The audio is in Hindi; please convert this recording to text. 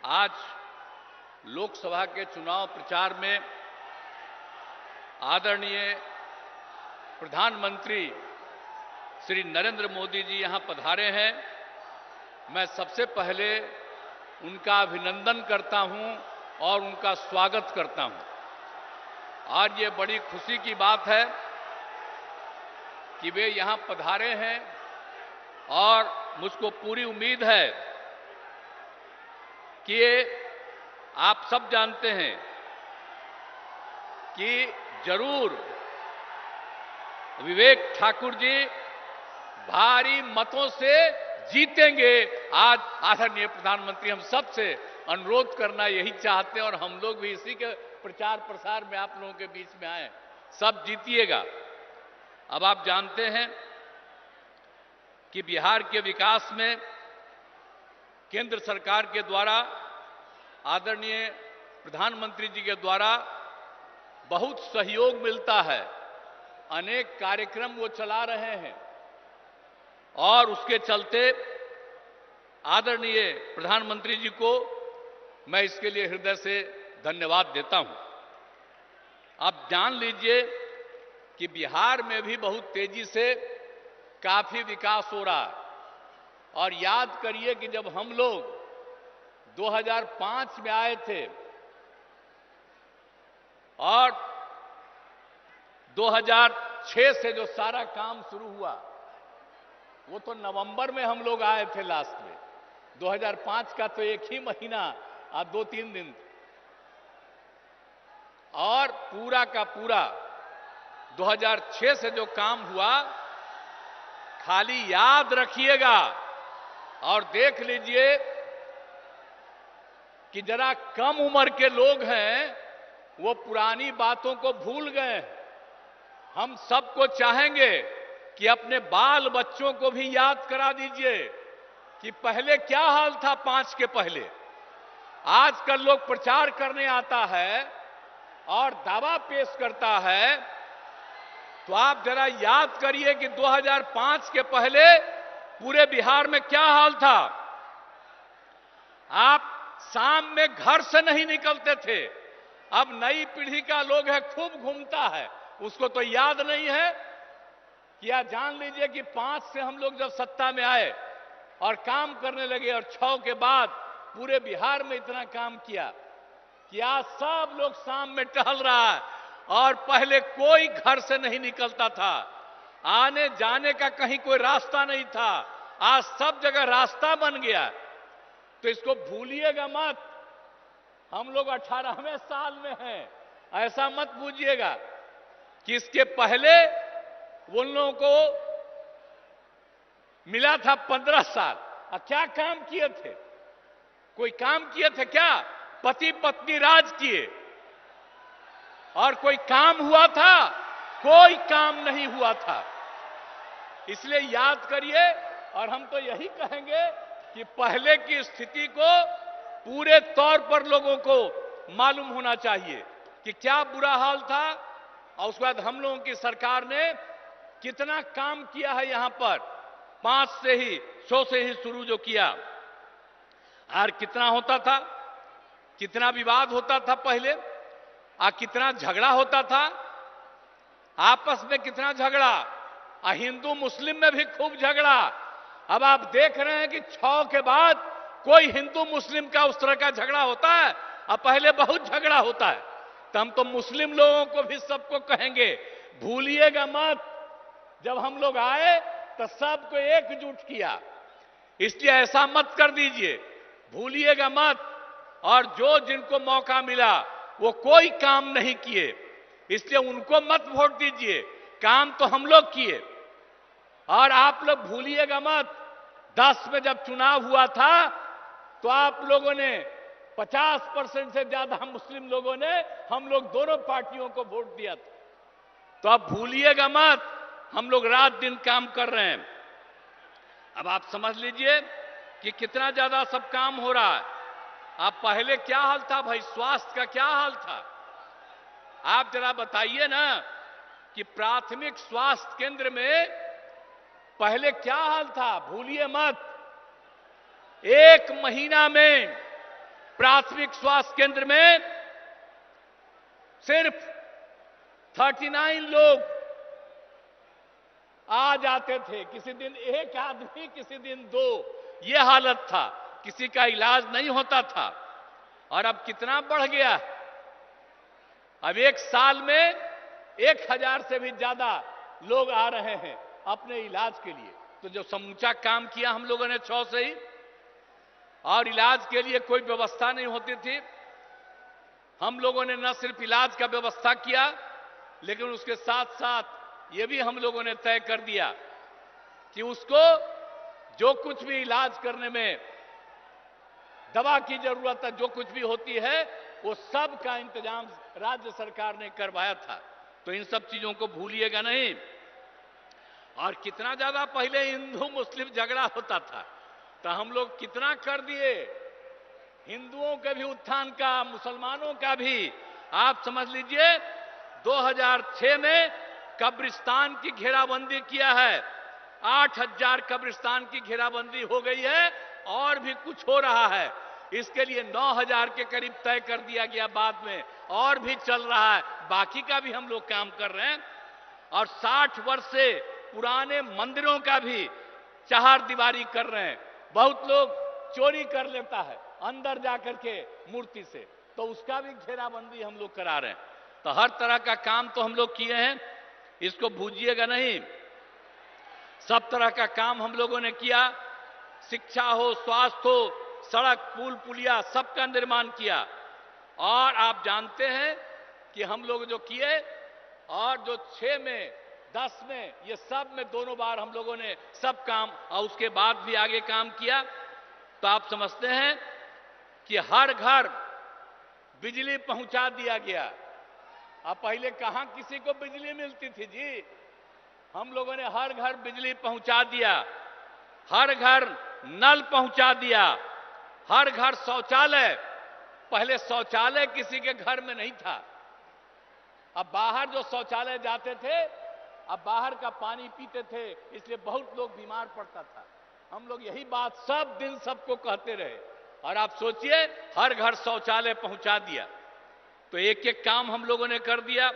आज लोकसभा के चुनाव प्रचार में आदरणीय प्रधानमंत्री श्री नरेंद्र मोदी जी यहां पधारे हैं। मैं सबसे पहले उनका अभिनंदन करता हूं और उनका स्वागत करता हूं। आज ये बड़ी खुशी की बात है कि वे यहां पधारे हैं और मुझको पूरी उम्मीद है कि आप सब जानते हैं कि जरूर विवेक ठाकुर जी भारी मतों से जीतेंगे। आज आदरणीय प्रधानमंत्री हम सब से अनुरोध करना यही चाहते हैं और हम लोग भी इसी के प्रचार प्रसार में आप लोगों के बीच में आए, सब जीतिएगा। अब आप जानते हैं कि बिहार के विकास में केंद्र सरकार के द्वारा आदरणीय प्रधानमंत्री जी के द्वारा बहुत सहयोग मिलता है। अनेक कार्यक्रम वो चला रहे हैं और उसके चलते आदरणीय प्रधानमंत्री जी को मैं इसके लिए हृदय से धन्यवाद देता हूं। आप जान लीजिए कि बिहार में भी बहुत तेजी से काफी विकास हो रहा है और याद करिए कि जब हम लोग 2005 में आए थे और 2006 से जो सारा काम शुरू हुआ वो तो नवंबर में हम लोग आए थे लास्ट में। 2005 का तो एक ही महीना और 2-3 दिन और पूरा का पूरा 2006 से जो काम हुआ खाली याद रखिएगा और देख लीजिए कि जरा कम उम्र के लोग हैं वो पुरानी बातों को भूल गए। हम सबको चाहेंगे कि अपने बाल बच्चों को भी याद करा दीजिए कि पहले क्या हाल था 5 के पहले। आजकल लोग प्रचार करने आता है और दावा पेश करता है, तो आप जरा याद करिए कि 2005 के पहले पूरे बिहार में क्या हाल था। आप शाम में घर से नहीं निकलते थे। अब नई पीढ़ी का लोग है खूब घूमता है, उसको तो याद नहीं है। क्या जान लीजिए कि 5 से हम लोग जब सत्ता में आए और काम करने लगे और 6 के बाद पूरे बिहार में इतना काम किया कि आज सब लोग शाम में टहल रहा है और पहले कोई घर से नहीं निकलता था। आने जाने का कहीं कोई रास्ता नहीं था, आज सब जगह रास्ता बन गया। तो इसको भूलिएगा मत। हम लोग 18वें साल में हैं, ऐसा मत बूझिएगा कि इसके पहले उन लोगों को मिला था 15 साल। और क्या काम किए थे? कोई काम किए थे क्या? पति पत्नी राज किए और कोई काम हुआ था? कोई काम नहीं हुआ था। इसलिए याद करिए और हम तो यही कहेंगे कि पहले की स्थिति को पूरे तौर पर लोगों को मालूम होना चाहिए कि क्या बुरा हाल था और उसके बाद हम लोगों की सरकार ने कितना काम किया है। यहां पर 5 से ही 100 से ही शुरू जो किया और कितना होता था, कितना विवाद होता था पहले और कितना झगड़ा होता था आपस में, कितना झगड़ा और हिंदू मुस्लिम में भी खूब झगड़ा। अब आप देख रहे हैं कि 6 के बाद कोई हिंदू मुस्लिम का उस तरह का झगड़ा होता है और पहले बहुत झगड़ा होता है। तो हम तो मुस्लिम लोगों को भी सबको कहेंगे भूलिएगा मत, जब हम लोग आए तो सबको एकजुट किया, इसलिए ऐसा मत कर दीजिए, भूलिएगा मत। और जो जिनको मौका मिला वो कोई काम नहीं किए, इसलिए उनको मत वोट दीजिए। काम तो हम लोग किए। और आप लोग भूलिएगा मत, 10 में जब चुनाव हुआ था तो आप लोगों ने 50% से ज्यादा मुस्लिम लोगों ने हम लोग दोनों पार्टियों को वोट दिया था। तो आप भूलिएगा मत, हम लोग रात दिन काम कर रहे हैं। अब आप समझ लीजिए कि कितना ज्यादा सब काम हो रहा है। आप पहले क्या हाल था भाई, स्वास्थ्य का क्या हाल था? आप जरा बताइए ना कि प्राथमिक स्वास्थ्य केंद्र में पहले क्या हाल था। भूलिए मत, 1 महीना में प्राथमिक स्वास्थ्य केंद्र में सिर्फ 39 लोग आ जाते थे, किसी दिन एक आदमी, किसी दिन दो, यह हालत था, किसी का इलाज नहीं होता था। और अब कितना बढ़ गया, अब एक साल में 1000 से भी ज्यादा लोग आ रहे हैं अपने इलाज के लिए। तो जो समूचा काम किया हम लोगों ने 6 से ही, और इलाज के लिए कोई व्यवस्था नहीं होती थी, हम लोगों ने न सिर्फ इलाज का व्यवस्था किया, लेकिन उसके साथ साथ यह भी हम लोगों ने तय कर दिया कि उसको जो कुछ भी इलाज करने में दवा की जरूरत है, जो कुछ भी होती है, वो सब का इंतजाम राज्य सरकार ने करवाया था। तो इन सब चीजों को भूलिएगा नहीं। और कितना ज्यादा पहले हिंदू मुस्लिम झगड़ा होता था, तो हम लोग कितना कर दिए, हिंदुओं के भी उत्थान का, मुसलमानों का भी। आप समझ लीजिए 2006 में कब्रिस्तान की घेराबंदी किया है, 8000 कब्रिस्तान की घेराबंदी हो गई है, और भी कुछ हो रहा है। इसके लिए 9000 के करीब तय कर दिया गया बाद में, और भी चल रहा है, बाकी का भी हम लोग काम कर रहे हैं। और 60 वर्ष से पुराने मंदिरों का भी चार दीवारी कर रहे हैं। बहुत लोग चोरी कर लेता है अंदर जाकर के मूर्ति से, तो उसका भी घेराबंदी हम लोग करा रहे हैं। तो हर तरह का काम तो हम लोग किए हैं, इसको भूलिएगा नहीं। सब तरह का काम हम लोगों ने किया, शिक्षा हो, स्वास्थ्य हो, सड़क, पुल, पुलिया, सबका निर्माण किया। और आप जानते हैं कि हम लोग जो किए, और जो 6 में 10 में, ये सब में दोनों बार हम लोगों ने सब काम, और उसके बाद भी आगे काम किया। तो आप समझते हैं कि हर घर बिजली पहुंचा दिया गया। अब पहले कहां किसी को बिजली मिलती थी जी, हम लोगों ने हर घर बिजली पहुंचा दिया, हर घर नल पहुंचा दिया, हर घर शौचालय। पहले शौचालय किसी के घर में नहीं था, अब बाहर जो शौचालय जाते थे, अब बाहर का पानी पीते थे, इसलिए बहुत लोग बीमार पड़ता था। हम लोग यही बात सब दिन सबको कहते रहे, और आप सोचिए हर घर शौचालय पहुंचा दिया। तो एक एक काम हम लोगों ने कर दिया।